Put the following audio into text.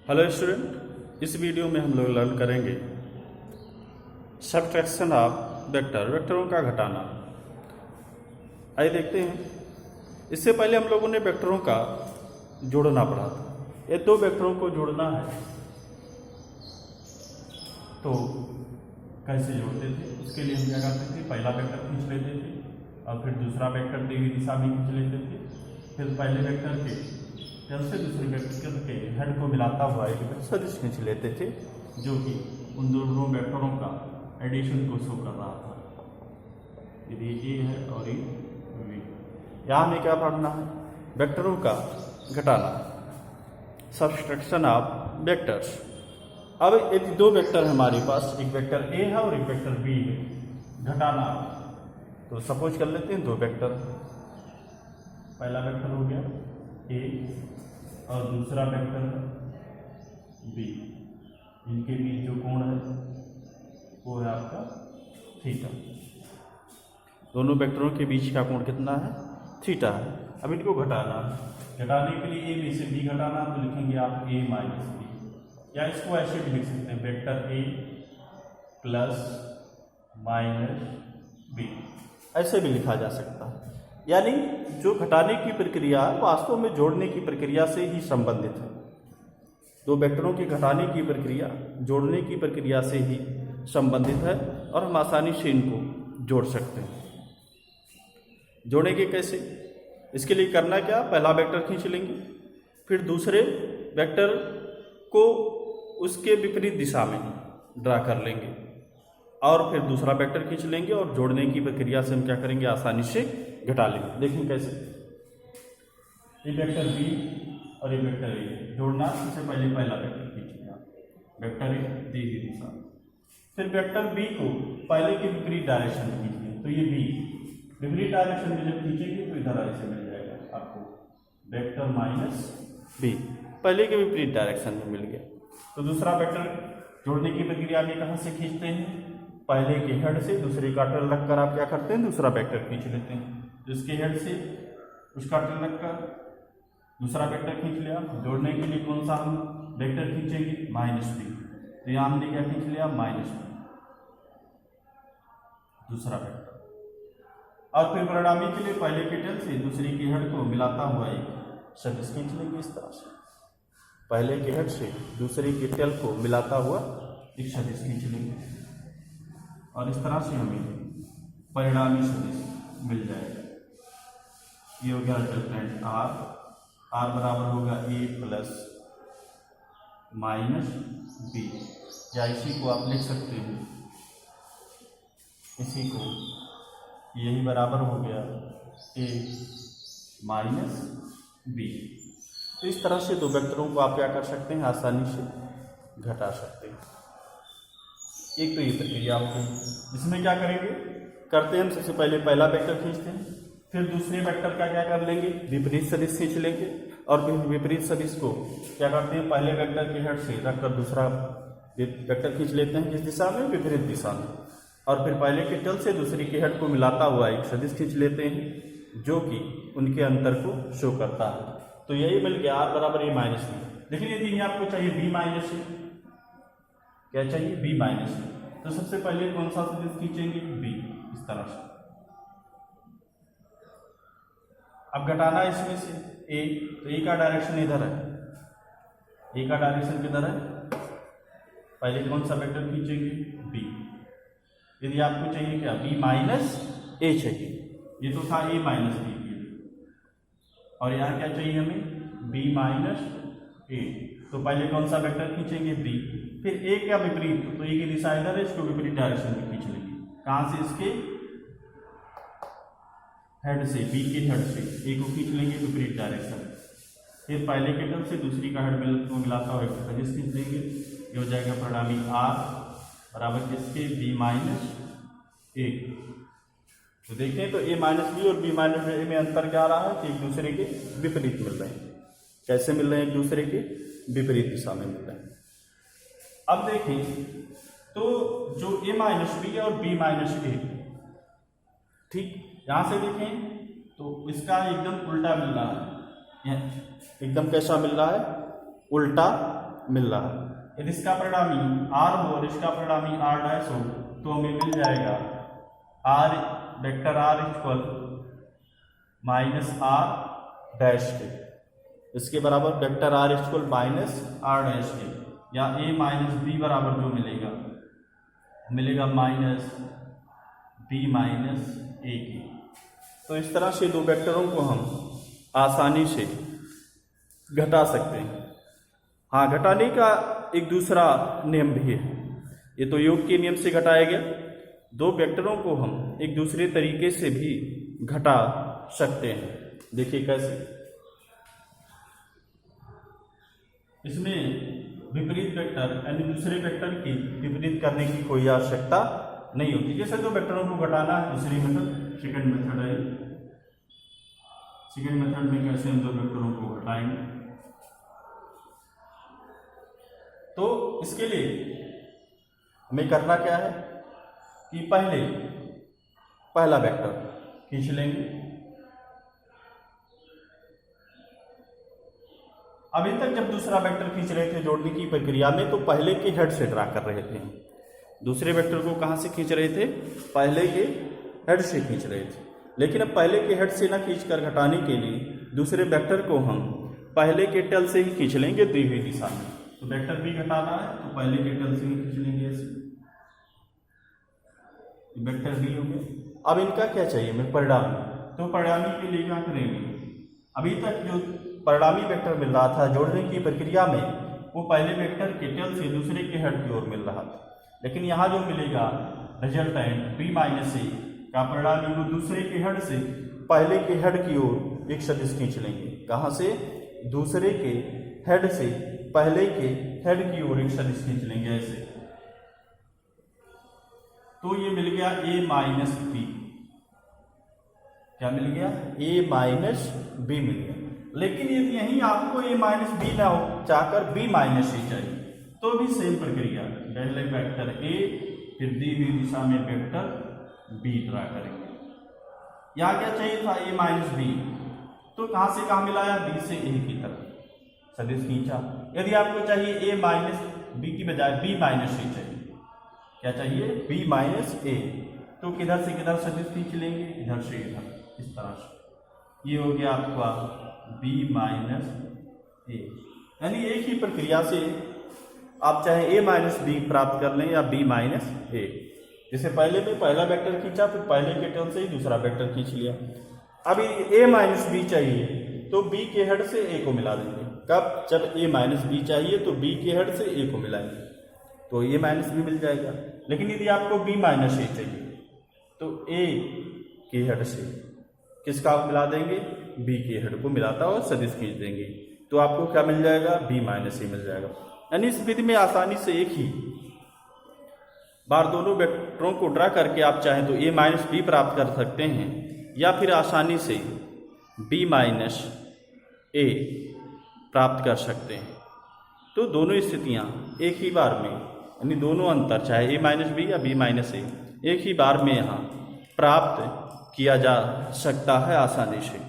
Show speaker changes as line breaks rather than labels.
Hello student, इस video में हम लोग लर्न करेंगे सब्ट्रैक्शन ऑफ वेक्टरों का घटाना। आइए देखते हैं। इससे पहले हम लोगों ने वेक्टरों का जोड़ना पढ़ा था। ये दो वेक्टरों को जोड़ना है तो कैसे जोड़ते थे, उसके लिए हम क्या करते थे, पहला वेक्टर खींच लेते थे और फिर दूसरा वेक्टर दी हुई दिशा में खींच लेते थे। फिर पहले वेक्टर के टेल से दूसरे वेक्टर के हेड को मिलाता हुआ एक सदिश खींच लेते थे, जो कि उन दोनों वेक्टरों का एडिशन को शो कर रहा था। यदि ए है और ये बी। यहाँ हमें क्या पढ़ना है, वेक्टरों का घटाना, सब्ट्रैक्शन ऑफ वेक्टर्स। अब यदि दो वेक्टर है हमारे पास, एक वेक्टर ए है और एक वेक्टर बी है, घटाना तो सपोज कर लेते हैं दो वेक्टर, पहला वेक्टर हो गया ए और दूसरा वेक्टर बी। इनके बीच जो कोण है वो है आपका थीटा। दोनों वेक्टरों के बीच का कोण कितना है, थीटा है। अब इनको घटाना है। घटाने के लिए ए में से बी घटाना तो लिखेंगे आप ए माइनस बी, या इसको ऐसे भी लिख सकते हैं, vector A plus minus B, ऐसे भी लिखा जा सकता है। यानी जो घटाने की प्रक्रिया वास्तव में जोड़ने की प्रक्रिया से ही संबंधित है। दो वेक्टरों के घटाने की प्रक्रिया जोड़ने की प्रक्रिया से ही संबंधित है और हम आसानी से इनको जोड़ सकते हैं। जोड़ेंगे कैसे, इसके लिए करना क्या, पहला वेक्टर खींच लेंगे, फिर दूसरे वेक्टर को उसके विपरीत दिशा में ड्रा कर लेंगे और फिर दूसरा वेक्टर खींच लेंगे और जोड़ने की प्रक्रिया से हम क्या करेंगे, आसानी से घटा लेंगे। देखें कैसे, ये वेक्टर बी और ये वेक्टर ए जोड़ना, इससे पहले पहला वेक्टर खींचिएगा, वेक्टर ए दी हुई दिशा, फिर वेक्टर बी को पहले के विपरीत डायरेक्शन में खींचिए, तो ये बी विपरीत डायरेक्शन में जब खींचेंगे तो इधर ऐसे मिल जाएगा आपको वेक्टर माइनस बी, पहले के विपरीत डायरेक्शन में मिल गया। तो दूसरा वेक्टर जोड़ने की प्रक्रिया में कहाँ से खींचते हैं, पहले के हेड से दूसरे का टेल रखकर आप क्या करते हैं, दूसरा वेक्टर खींच लेते हैं। जिसके हेड से उसका टेल रखकर दूसरा वेक्टर खींच लिया। जोड़ने के लिए कौन सा हम वेक्टर खींचेंगे, माइनस बी, तो यहाँ हमने क्या खींच लिया, माइनस बी, दूसरा वेक्टर। और फिर परिणामी के लिए पहले के टेल से दूसरी के हेड को मिलाता हुआ एक सदिश खींच लेंगे। इस तरह से पहले के हेड से दूसरी के टेल को मिलाता हुआ एक सदिश खींच लेंगे और इस तरह से हमें परिणामी सदिश मिल जाएगा। ये हो गया रिजल्टेंट आर, आर बराबर होगा ए प्लस माइनस बी, या इसी को आप लिख सकते हैं, इसी को यही बराबर हो गया ए माइनस बी। तो इस तरह से दो वेक्टरों को आप क्या कर सकते हैं, आसानी से घटा सकते हैं। एक तो ये प्रक्रिया हो गई, इसमें क्या करेंगे, करते हैं हम सबसे पहले पहला वेक्टर खींचते हैं, फिर दूसरे वेक्टर का क्या कर लेंगे, विपरीत सदिश खींच लेंगे और फिर विपरीत सदिश को क्या करते हैं, पहले वेक्टर के हेड से रखकर दूसरा वेक्टर खींच लेते हैं, किस दिशा में, विपरीत दिशा में, और फिर पहले के टेल से दूसरी के हेड को मिलाता हुआ एक सदिश खींच लेते हैं, जो कि उनके अंतर को शो करता है। तो यही मिल गया आर बराबर ए माइनस बी। लेकिन यदि आपको चाहिए बी माइनस ए, क्या चाहिए, बी माइनस ए, तो सबसे पहले कौन सा सदिश खींचेंगे, बी, इस तरह से। अब घटाना इसमें से ए, तो ए का डायरेक्शन इधर है, ए का डायरेक्शन किधर है, पहले कौन सा वेक्टर खींचेंगे, बी। यदि आपको चाहिए क्या, बी माइनस ए चाहिए, ये तो था ए माइनस बी के लिए, और यहाँ क्या चाहिए हमें, बी माइनस ए। तो पहले कौन सा वेक्टर खींचेंगे, बी, फिर ए का विपरीत, तो ए की दिशा इधर है, इसको विपरीत डायरेक्शन में खींच लेंगे, कहाँ से, इसके हेड से, बी के हेड से ए को खींच लेंगे विपरीत डायरेक्शन, फिर पहले के टेल से दूसरी का हेड को मिलाता हुआ एक सदिश खींच लेंगे। ये हो जाएगा परिणामी आर बराबर किसके, बी माइनस ए। तो देखें तो ए माइनस बी और बी माइनस ए में अंतर क्या आ रहा है कि एक दूसरे के विपरीत मिल रहे हैं। कैसे मिल रहे हैं, एक दूसरे के विपरीत दिशा में मिल रहे हैं। अब देखें तो जो ए माइनस बी और बी माइनस ए, ठीक, यहां से देखें तो इसका एकदम उल्टा मिल रहा है, एकदम कैसा मिल रहा है, उल्टा मिल रहा है। यदि इसका परिणामी r हो और इसका परिणामी r डैश हो तो हमें मिल जाएगा r vector r equal minus r dash के, इसके बराबर vector r equal minus r dash के, या a माइनस बी बराबर जो मिलेगा माइनस b माइनस a के। तो इस तरह से दो वेक्टरों को हम आसानी से घटा सकते हैं। हाँ, घटाने का एक दूसरा नियम भी है। ये तो योग के नियम से घटाया गया, दो वेक्टरों को हम एक दूसरे तरीके से भी घटा सकते हैं। देखिए कैसे। इसमें विपरीत वेक्टर यानी दूसरे वेक्टर की विपरीत करने की कोई आवश्यकता नहीं होती। जैसे दो वेक्टरों को घटाना है, दूसरी मेथड सेकंड मेथड है। सेकंड मेथड में कैसे हम दो वेक्टरों को घटाएंगे, तो इसके लिए हमें करना क्या है कि पहले पहला वेक्टर खींच लेंगे। अभी तक जब दूसरा वेक्टर खींच रहे थे जोड़ने की प्रक्रिया में, तो पहले के हेड से ड्रा कर रहे थे। दूसरे वेक्टर को कहां से खींच रहे थे? पहले के हेड से खींच रहे थे। लेकिन अब पहले के हेड से ना खींचकर घटाने के लिए दूसरे वेक्टर को हम पहले के टेल से ही खींच लेंगे दी हुई दिशा में। तो वेक्टर भी घटाना है तो पहले के टेल से ही खींच लेंगे ऐसे, वेक्टर भी हो गया। अब इनका क्या चाहिए हमें? परिणामी। तो परिणामी के लिए क्या करेंगे? अभी तक जो परिणामी वेक्टर मिल रहा था जोड़ने की प्रक्रिया में, वो पहले वेक्टर के टेल से दूसरे के हेड की ओर मिल रहा था। लेकिन यहाँ जो मिलेगा रिजल्टेंट b माइनस ए का परिणामी, वो दूसरे के हेड से पहले के हेड की ओर एक सदिश खींच लेंगे। कहाँ से? दूसरे के हेड से पहले के हेड की ओर एक सदिश खींच लेंगे ऐसे। तो ये मिल गया a माइनस बी। क्या मिल गया? a माइनस बी मिल गया। लेकिन यदि यहीं आपको a माइनस बी ना हो, चाहकर b माइनस ए चाहिए, तो भी सेम प्रक्रिया, पहले वेक्टर a फिर दी हुई दिशा में वेक्टर b ड्रा करेंगे। यहाँ क्या चाहिए था? a minus B. तो कहाँ से कहाँ मिलाया? b से a की तरफ सदिश खींचा। यदि आपको चाहिए a माइनस बी की बजाय b माइनस ए चाहिए, क्या चाहिए? b माइनस ए। तो किधर से किधर सदिश खींच लेंगे? इधर से इधर, इस तरह से। ये हो गया आपका b माइनस ए। यानी एक ही प्रक्रिया से आप चाहे a माइनस बी प्राप्त कर लें या b माइनस ए। जैसे पहले में पहला वेक्टर खींचा, फिर पहले के टेल से ही दूसरा वेक्टर खींच लिया। अभी a माइनस बी चाहिए तो b के हेड से a को मिला देंगे। कब? जब a माइनस बी चाहिए तो b के हेड से a को मिलाएंगे, तो a माइनस बी मिल जाएगा। लेकिन यदि आपको b माइनस ए चाहिए तो a के हेड से किसका मिला देंगे? b के हेड को मिलाता और सदिश खींच देंगे, तो आपको क्या मिल जाएगा? b माइनस ए मिल जाएगा। यानी इस विधि में आसानी से एक ही बार दोनों वेक्टरों को ड्रा करके आप चाहें तो a माइनस बी प्राप्त कर सकते हैं, या फिर आसानी से b माइनस ए प्राप्त कर सकते हैं। तो दोनों स्थितियां एक ही बार में, यानी दोनों अंतर चाहे a माइनस बी या b माइनस ए, एक ही बार में यहाँ प्राप्त किया जा सकता है आसानी से।